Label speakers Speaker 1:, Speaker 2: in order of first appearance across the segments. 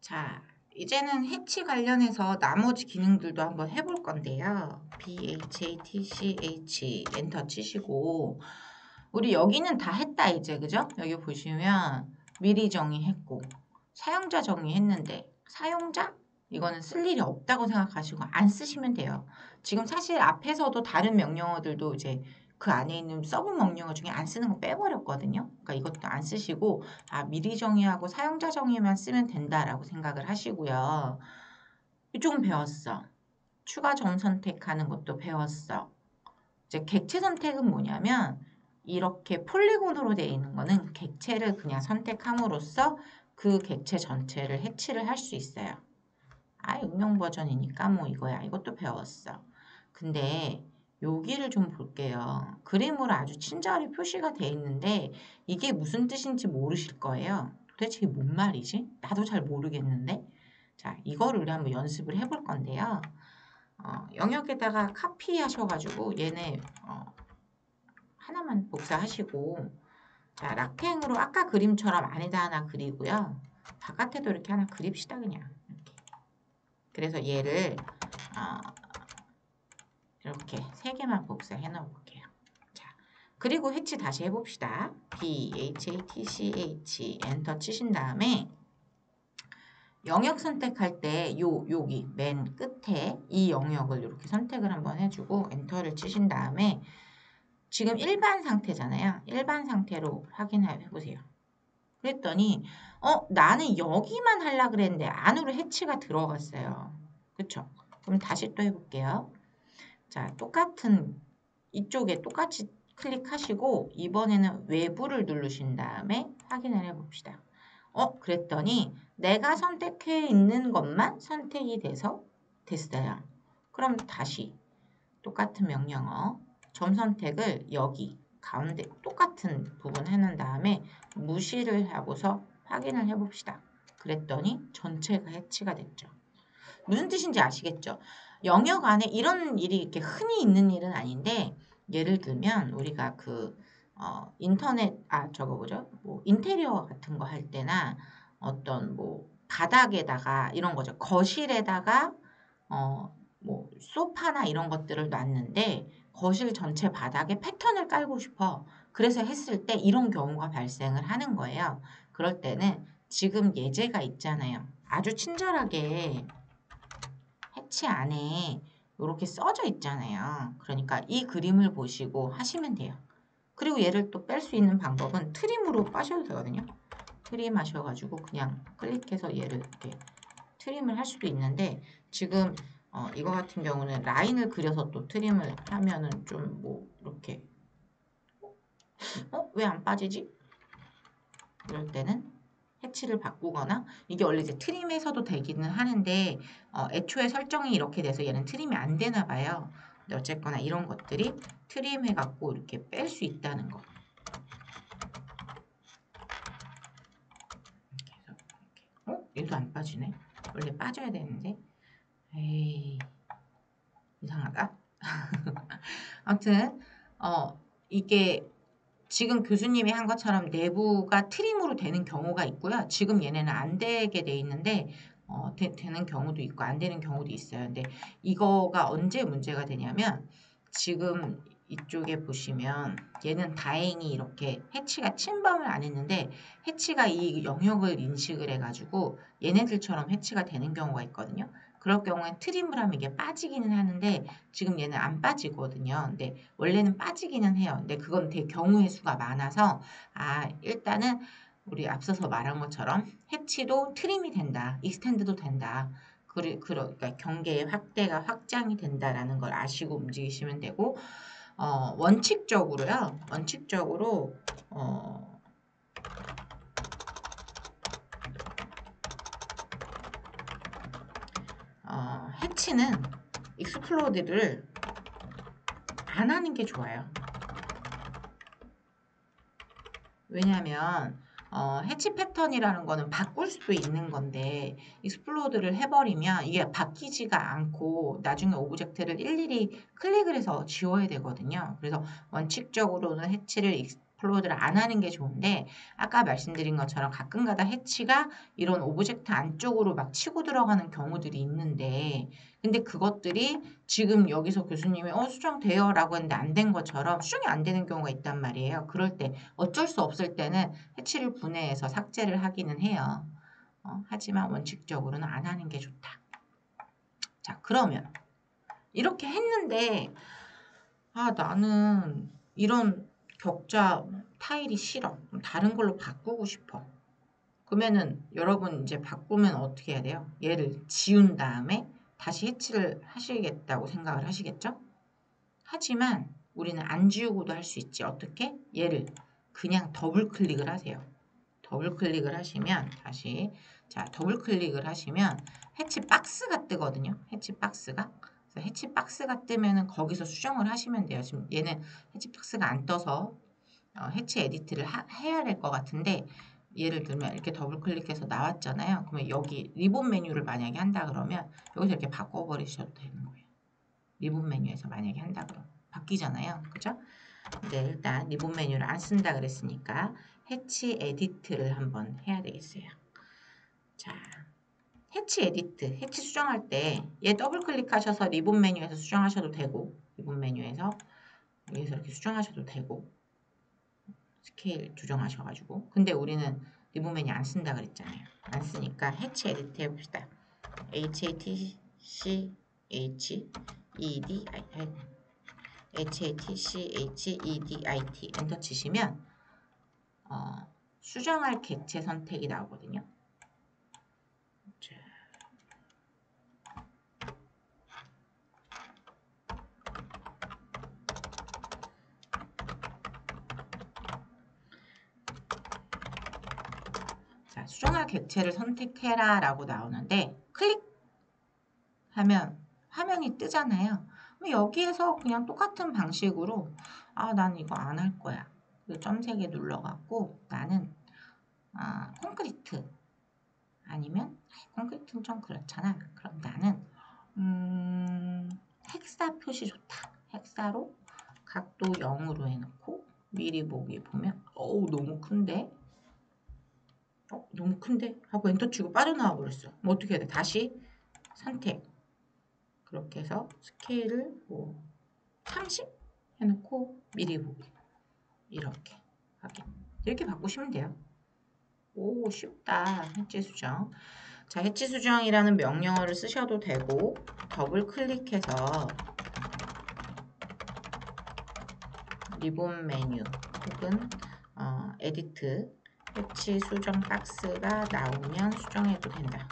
Speaker 1: 자, 이제는 해치 관련해서 나머지 기능들도 한번 해볼 건데요. BHATCH 엔터 치시고 우리 여기는 다 했다 이제 그죠? 여기 보시면 미리 정의했고 사용자 정의했는데 사용자? 이거는 쓸 일이 없다고 생각하시고 안 쓰시면 돼요. 지금 사실 앞에서도 다른 명령어들도 이제 그 안에 있는 서브 명령어 중에 안 쓰는 거 빼버렸거든요. 그러니까 이것도 안 쓰시고 미리 정의하고 사용자 정의만 쓰면 된다라고 생각을 하시고요. 이쪽은 배웠어. 추가 점 선택하는 것도 배웠어. 이제 객체 선택은 뭐냐면 이렇게 폴리곤으로 되어 있는 거는 객체를 그냥 선택함으로써 그 객체 전체를 해치를 할 수 있어요. 응용 버전이니까 뭐 이거야. 이것도 배웠어. 근데 여기를 좀 볼게요. 그림으로 아주 친절히 표시가 돼 있는데 이게 무슨 뜻인지 모르실 거예요. 도대체 이게 뭔 말이지? 나도 잘 모르겠는데. 자, 이거를 우리 한번 연습을 해볼 건데요. 영역에다가 카피하셔가지고 얘네 하나만 복사하시고 자, 락탱으로 아까 그림처럼 안에다 하나 그리고요. 바깥에도 이렇게 하나 그립시다 그냥. 이렇게. 그래서 얘를 이렇게 3개만 복사해 놓을게요. 자, 그리고 해치 다시 해봅시다. BHATCH 엔터 치신 다음에 영역 선택할 때 여기 맨 끝에 이 영역을 이렇게 선택을 한번 해주고 엔터를 치신 다음에 지금 일반 상태잖아요. 일반 상태로 확인해 보세요. 그랬더니 나는 여기만 하려고 그랬는데 안으로 해치가 들어갔어요. 그쵸? 그럼 다시 또 해볼게요. 자, 똑같은 이쪽에 똑같이 클릭하시고 이번에는 외부를 누르신 다음에 확인을 해봅시다. 그랬더니 내가 선택해 있는 것만 선택이 돼서 됐어요. 그럼 다시 똑같은 명령어 점 선택을 여기 가운데 똑같은 부분 해놓은 다음에 무시를 하고서 확인을 해봅시다. 그랬더니 전체가 해치가 됐죠. 무슨 뜻인지 아시겠죠? 영역 안에 이런 일이 이렇게 흔히 있는 일은 아닌데 예를 들면 우리가 인터넷 저거 뭐죠? 뭐 인테리어 같은 거 할 때나 어떤 뭐 바닥에다가 이런 거죠. 거실에다가 뭐 소파나 이런 것들을 놨는데 거실 전체 바닥에 패턴을 깔고 싶어. 그래서 했을 때 이런 경우가 발생을 하는 거예요. 그럴 때는 지금 예제가 있잖아요. 아주 친절하게 해치 안에 이렇게 써져 있잖아요. 그러니까 이 그림을 보시고 하시면 돼요. 그리고 얘를 또 뺄 수 있는 방법은 트림으로 빠셔도 되거든요. 트림 하셔가지고 그냥 클릭해서 얘를 이렇게 트림을 할 수도 있는데 지금 이거 같은 경우는 라인을 그려서 또 트림을 하면은 좀 뭐 이렇게 왜 안 빠지지? 이럴 때는 해치를 바꾸거나 이게 원래 이제 트림에서도 되기는 하는데 애초에 설정이 이렇게 돼서 얘는 트림이 안 되나 봐요. 근데 어쨌거나 이런 것들이 트림 해갖고 이렇게 뺄 수 있다는 거. 이렇게 해서 이렇게. 얘도 안 빠지네. 원래 빠져야 되는데. 에이, 이상하다. 아무튼 이게 지금 교수님이 한 것처럼 내부가 트림으로 되는 경우가 있고요. 지금 얘네는 안 되게 돼 있는데 되는 경우도 있고 안 되는 경우도 있어요. 근데 이거가 언제 문제가 되냐면 지금 이쪽에 보시면 얘는 다행히 이렇게 해치가 침범을 안 했는데 해치가 이 영역을 인식을 해가지고 얘네들처럼 해치가 되는 경우가 있거든요. 그럴 경우엔 트림을 하면 이게 빠지기는 하는데 지금 얘는 안 빠지거든요. 근데 원래는 빠지기는 해요. 근데 그건 되게 경우의 수가 많아서 일단은 우리 앞서서 말한 것처럼 해치도 트림이 된다. 익스텐드도 된다. 그러니까 경계의 확대가 확장이 된다라는 걸 아시고 움직이시면 되고 원칙적으로요. 원칙적으로 해치는 익스플로드를 안 하는 게 좋아요. 왜냐하면 해치 패턴이라는 거는 바꿀 수도 있는 건데 익스플로드를 해버리면 이게 바뀌지가 않고 나중에 오브젝트를 일일이 클릭을 해서 지워야 되거든요. 그래서 원칙적으로는 해치를 업로드를 안 하는 게 좋은데 아까 말씀드린 것처럼 가끔가다 해치가 이런 오브젝트 안쪽으로 막 치고 들어가는 경우들이 있는데 근데 그것들이 지금 여기서 교수님이 수정돼요 라고 했는데 안 된 것처럼 수정이 안 되는 경우가 있단 말이에요. 그럴 때 어쩔 수 없을 때는 해치를 분해해서 삭제를 하기는 해요. 하지만 원칙적으로는 안 하는 게 좋다. 자, 그러면 이렇게 했는데 나는 이런 격자 타일이 싫어. 다른 걸로 바꾸고 싶어. 그러면은 여러분 이제 바꾸면 어떻게 해야 돼요? 얘를 지운 다음에 다시 해치를 하시겠다고 생각을 하시겠죠? 하지만 우리는 안 지우고도 할 수 있지. 어떻게? 얘를 그냥 더블 클릭을 하세요. 더블 클릭을 하시면 다시 더블 클릭을 하시면 해치 박스가 뜨거든요. 해치 박스가. 그래서 해치 박스가 뜨면은 거기서 수정을 하시면 돼요. 지금 얘는 해치 박스가 안 떠서 해치 에디트를 해야 될 것 같은데 예를 들면 이렇게 더블 클릭해서 나왔잖아요. 그러면 여기 리본 메뉴를 만약에 한다 그러면 여기서 이렇게 바꿔버리셔도 되는 거예요. 리본 메뉴에서 만약에 한다 그러면 바뀌잖아요. 그죠? 근데 일단 리본 메뉴를 안 쓴다 그랬으니까 해치 에디트를 한번 해야 되겠어요. 자, 해치 에디트, 해치 수정할 때 얘 더블 클릭하셔서 리본 메뉴에서 수정하셔도 되고 리본 메뉴에서 여기서 이렇게 수정하셔도 되고 스케일 조정하셔가지고 근데 우리는 리본 메뉴 안 쓴다 그랬잖아요. 안 쓰니까 해치 에디트 해봅시다. HATCHEDIT HATCHEDIT 엔터 치시면 수정할 객체 선택이 나오거든요. 자, 수정할 객체를 선택해라 라고 나오는데 클릭하면 화면이 뜨잖아요. 그럼 여기에서 그냥 똑같은 방식으로 난 이거 안 할 거야. 점 3개 눌러갖고 나는 콘크리트 아니면 콘크리트는 좀 그렇잖아. 그럼 나는 헥사 표시 좋다. 헥사로 각도 0으로 해놓고 미리 보기 보면 너무 큰데? 너무 큰데? 하고 엔터 치고 빠져나와 버렸어. 뭐 어떻게 해야 돼? 다시 선택. 그렇게 해서 스케일을 30 해놓고 미리 보기. 이렇게 확인. 이렇게 바꾸시면 돼요. 오, 쉽다. 해치 수정. 자, 해치 수정이라는 명령어를 쓰셔도 되고 더블 클릭해서 리본 메뉴 혹은 에디트 해치 수정 박스가 나오면 수정해도 된다.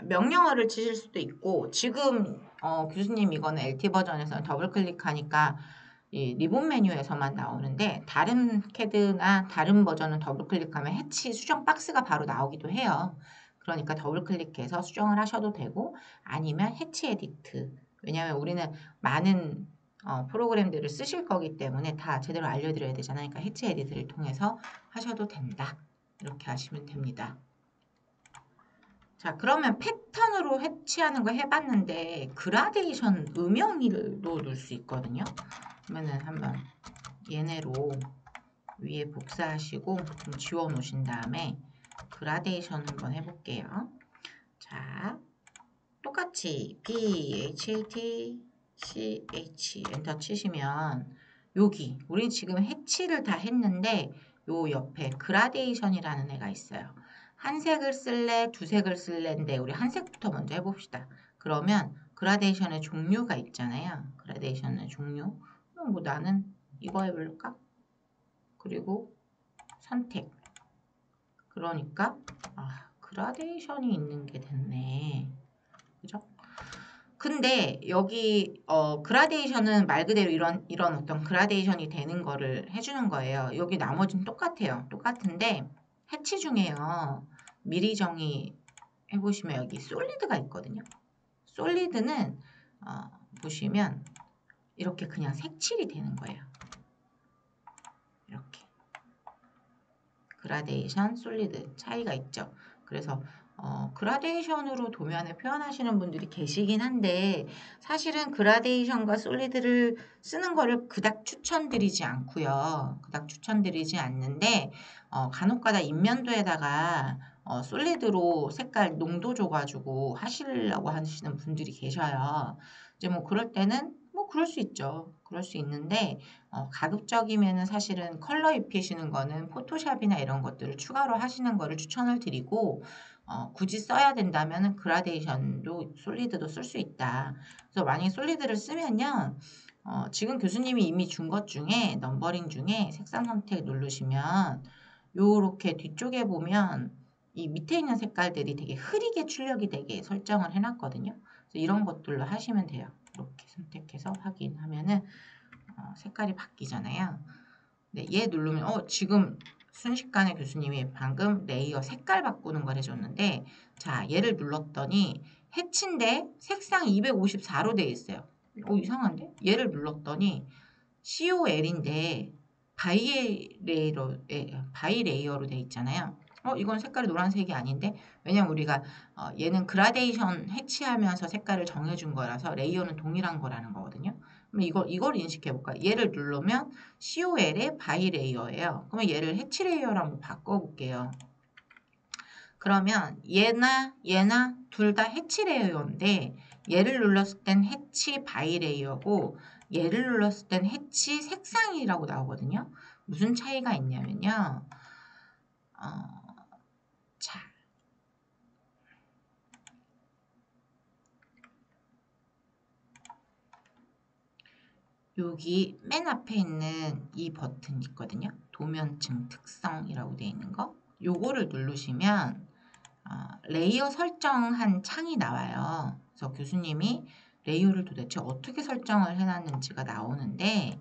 Speaker 1: 명령어를 치실 수도 있고 지금 교수님 이거는 LT 버전에서는 더블 클릭하니까 이 리본 메뉴에서만 나오는데 다른 CAD나 다른 버전은 더블 클릭하면 해치 수정 박스가 바로 나오기도 해요. 그러니까 더블 클릭해서 수정을 하셔도 되고 아니면 해치 에디트. 왜냐하면 우리는 많은 프로그램들을 쓰실 거기 때문에 다 제대로 알려드려야 되잖아요. 그러니까 해치 에디트를 통해서 하셔도 된다. 이렇게 하시면 됩니다. 자, 그러면 패턴으로 해치하는 거 해봤는데 그라데이션 음영이도 넣을 수 있거든요. 그러면은 한번 얘네로 위에 복사하시고 좀 지워 놓으신 다음에 그라데이션 한번 해볼게요. 자, 똑같이 PHATCH 엔터 치시면 여기 우리 지금 해치를 다 했는데 요 옆에 그라데이션이라는 애가 있어요. 한 색을 쓸래, 두 색을 쓸래인데 우리 한 색부터 먼저 해봅시다. 그러면 그라데이션의 종류가 있잖아요. 그라데이션의 종류. 뭐 나는 이거 해볼까? 그리고 선택. 그러니까 그라데이션이 있는 게 됐네. 그죠? 근데 여기 그라데이션은 말 그대로 이런 어떤 그라데이션이 되는 거를 해주는 거예요. 여기 나머지는 똑같아요. 똑같은데 해치 중에요. 미리 정의 해보시면 여기 솔리드가 있거든요. 솔리드는 보시면 이렇게 그냥 색칠이 되는 거예요. 이렇게 그라데이션, 솔리드 차이가 있죠. 그래서 그라데이션으로 도면을 표현하시는 분들이 계시긴 한데 사실은 그라데이션과 솔리드를 쓰는 거를 그닥 추천드리지 않고요. 그닥 추천드리지 않는데 간혹가다 인면도에다가 솔리드로 색깔 농도 줘가지고 하시려고 하시는 분들이 계셔요. 이제 뭐 그럴 때는 뭐 그럴 수 있죠. 그럴 수 있는데 가급적이면은 사실은 컬러 입히시는 거는 포토샵이나 이런 것들을 추가로 하시는 거를 추천을 드리고 굳이 써야 된다면 그라데이션도 솔리드도 쓸 수 있다. 그래서 만약에 솔리드를 쓰면요. 지금 교수님이 이미 준 것 중에 넘버링 중에 색상 선택 누르시면 요렇게 뒤쪽에 보면 이 밑에 있는 색깔들이 되게 흐리게 출력이 되게 설정을 해놨거든요. 그래서 이런 것들로 하시면 돼요. 이렇게 선택해서 확인하면은 색깔이 바뀌잖아요. 네, 얘 누르면 지금 순식간에 교수님이 방금 레이어 색깔 바꾸는 걸 해줬는데 자 얘를 눌렀더니 해치인데 색상 254로 되어 있어요. 이상한데? 얘를 눌렀더니 COL인데 바이레이어로 되어 있잖아요. 이건 색깔이 노란색이 아닌데 왜냐면 우리가 얘는 그라데이션 해치하면서 색깔을 정해준 거라서 레이어는 동일한 거라는 거거든요. 그럼 이걸 인식해 볼까요? 얘를 누르면 COL의 바이레이어예요. 그러면 얘를 해치 레이어로 한번 바꿔볼게요. 그러면 얘나 둘 다 해치 레이어인데 얘를 눌렀을 땐 해치 바이레이어고 얘를 눌렀을 땐 해치 색상이라고 나오거든요. 무슨 차이가 있냐면요. 자, 여기 맨 앞에 있는 이 버튼 있거든요. 도면층 특성이라고 되어 있는 거. 요거를 누르시면 레이어 설정한 창이 나와요. 그래서 교수님이 레이어를 도대체 어떻게 설정을 해놨는지가 나오는데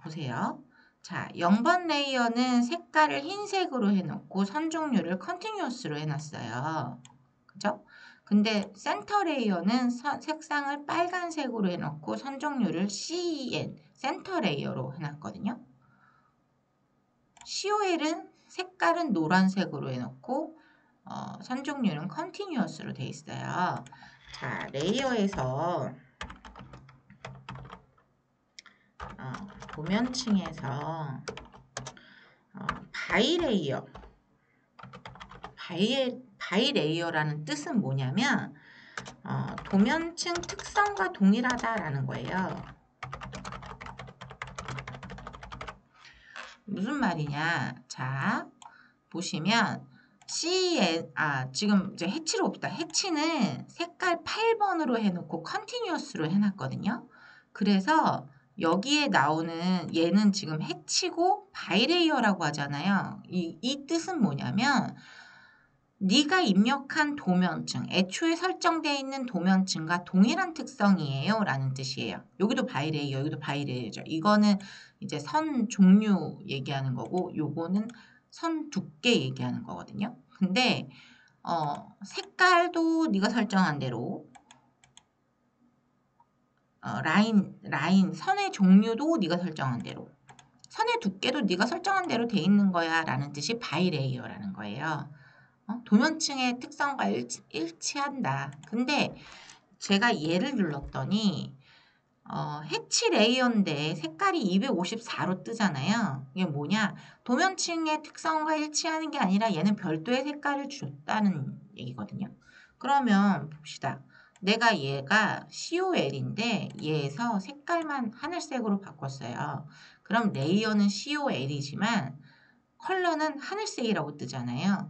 Speaker 1: 보세요. 자, 0번 레이어는 색깔을 흰색으로 해놓고 선 종류를 컨티뉴어스로 해놨어요. 그죠? 근데 센터 레이어는 색상을 빨간색으로 해놓고 선 종류를 CN, 센터 레이어로 해놨거든요. COL은 색깔은 노란색으로 해놓고 선 종류는 컨티뉴어스로 돼 있어요. 자, 레이어에서 도면층에서 바이레이어 바이레이어라는 뜻은 뭐냐면 도면층 특성과 동일하다라는 거예요. 무슨 말이냐? 자, 보시면 지금 이제 해치로 봅시다. 해치는 색깔 8번으로 해놓고 컨티뉴어스로 해놨거든요. 그래서 여기에 나오는 얘는 지금 해치고 바이레이어라고 하잖아요. 이 뜻은 뭐냐면 네가 입력한 도면층, 애초에 설정되어 있는 도면층과 동일한 특성이에요 라는 뜻이에요. 여기도 바이레이어, 여기도 바이레이어죠. 이거는 이제 선 종류 얘기하는 거고 요거는 선 두께 얘기하는 거거든요. 근데 색깔도 네가 설정한 대로 라인 선의 종류도 네가 설정한 대로 선의 두께도 네가 설정한 대로 돼 있는 거야 라는 뜻이 바이레이어라는 거예요. 도면층의 특성과 일치한다. 근데 제가 얘를 눌렀더니 해치 레이어인데 색깔이 254로 뜨잖아요. 이게 뭐냐? 도면층의 특성과 일치하는 게 아니라 얘는 별도의 색깔을 줬다는 얘기거든요. 그러면 봅시다. 내가 얘가 COL인데 얘에서 색깔만 하늘색으로 바꿨어요. 그럼 레이어는 COL이지만 컬러는 하늘색이라고 뜨잖아요.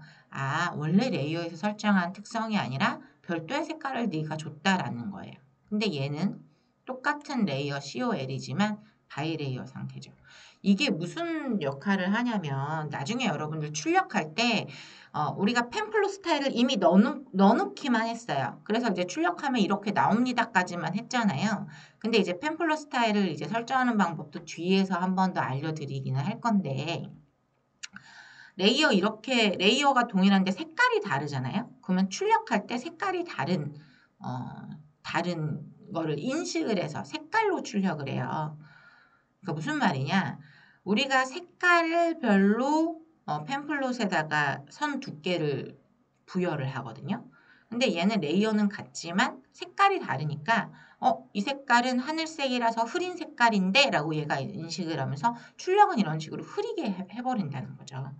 Speaker 1: 원래 레이어에서 설정한 특성이 아니라 별도의 색깔을 네가 줬다라는 거예요. 근데 얘는 똑같은 레이어 COL이지만 바이레이어 상태죠. 이게 무슨 역할을 하냐면 나중에 여러분들 출력할 때 우리가 펜플로 스타일을 이미 넣어놓기만 했어요. 그래서 이제 출력하면 이렇게 나옵니다까지만 했잖아요. 근데 이제 펜플로 스타일을 이제 설정하는 방법도 뒤에서 한 번 더 알려드리기는 할 건데 레이어가 동일한데 색깔이 다르잖아요. 그러면 출력할 때 색깔이 다른 거를 인식을 해서 색깔로 출력을 해요. 그러니까 무슨 말이냐? 우리가 색깔을 별로 펜플롯에다가 선 두께를 부여를 하거든요. 근데 얘는 레이어는 같지만 색깔이 다르니까 이 색깔은 하늘색이라서 흐린 색깔인데 라고 얘가 인식을 하면서 출력은 이런 식으로 흐리게 해버린다는 거죠.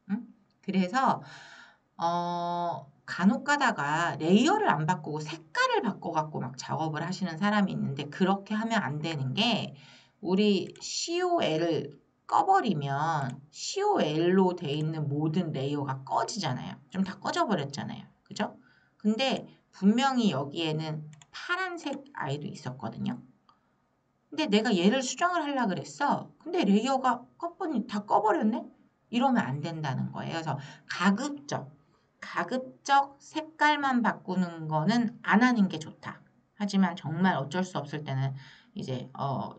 Speaker 1: 응? 그래서 간혹 가다가 레이어를 안 바꾸고 색깔을 바꿔갖고 막 작업을 하시는 사람이 있는데 그렇게 하면 안 되는 게 우리 COL을 꺼버리면 COL로 돼 있는 모든 레이어가 꺼지잖아요. 좀 다 꺼져버렸잖아요. 그죠? 근데 분명히 여기에는 파란색 아이도 있었거든요. 근데 내가 얘를 수정을 하려고 그랬어. 근데 레이어가 꺼보니 다 꺼버렸네? 이러면 안 된다는 거예요. 그래서 가급적 색깔만 바꾸는 거는 안 하는 게 좋다. 하지만 정말 어쩔 수 없을 때는 이제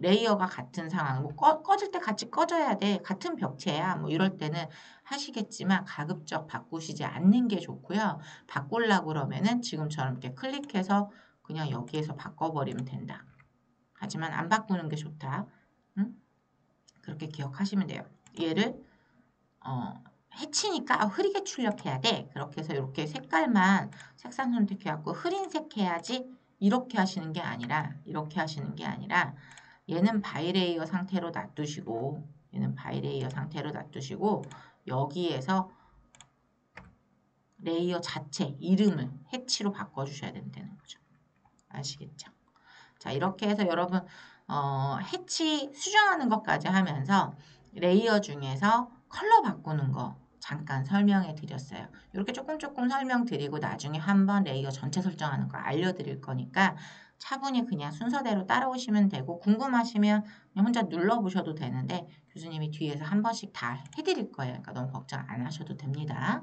Speaker 1: 레이어가 같은 상황, 뭐 꺼질 때 같이 꺼져야 돼. 같은 벽체야. 뭐 이럴 때는 하시겠지만 가급적 바꾸시지 않는 게 좋고요. 바꾸려고 그러면은 지금처럼 이렇게 클릭해서 그냥 여기에서 바꿔버리면 된다. 하지만 안 바꾸는 게 좋다. 응? 그렇게 기억하시면 돼요. 얘를 해치니까 흐리게 출력해야 돼. 그렇게 해서 이렇게 색깔만 색상 선택해갖고 흐린색 해야지 이렇게 하시는 게 아니라 이렇게 하시는 게 아니라 얘는 바이레이어 상태로 놔두시고 얘는 바이레이어 상태로 놔두시고 여기에서 레이어 자체 이름을 해치로 바꿔주셔야 된다는 거죠. 아시겠죠? 자, 이렇게 해서 여러분 해치 수정하는 것까지 하면서 레이어 중에서 컬러 바꾸는 거 잠깐 설명해 드렸어요. 이렇게 조금 설명드리고 나중에 한번 레이어 전체 설정하는 거 알려드릴 거니까 차분히 그냥 순서대로 따라오시면 되고 궁금하시면 그냥 혼자 눌러보셔도 되는데 교수님이 뒤에서 한 번씩 다 해드릴 거예요. 그러니까 너무 걱정 안 하셔도 됩니다.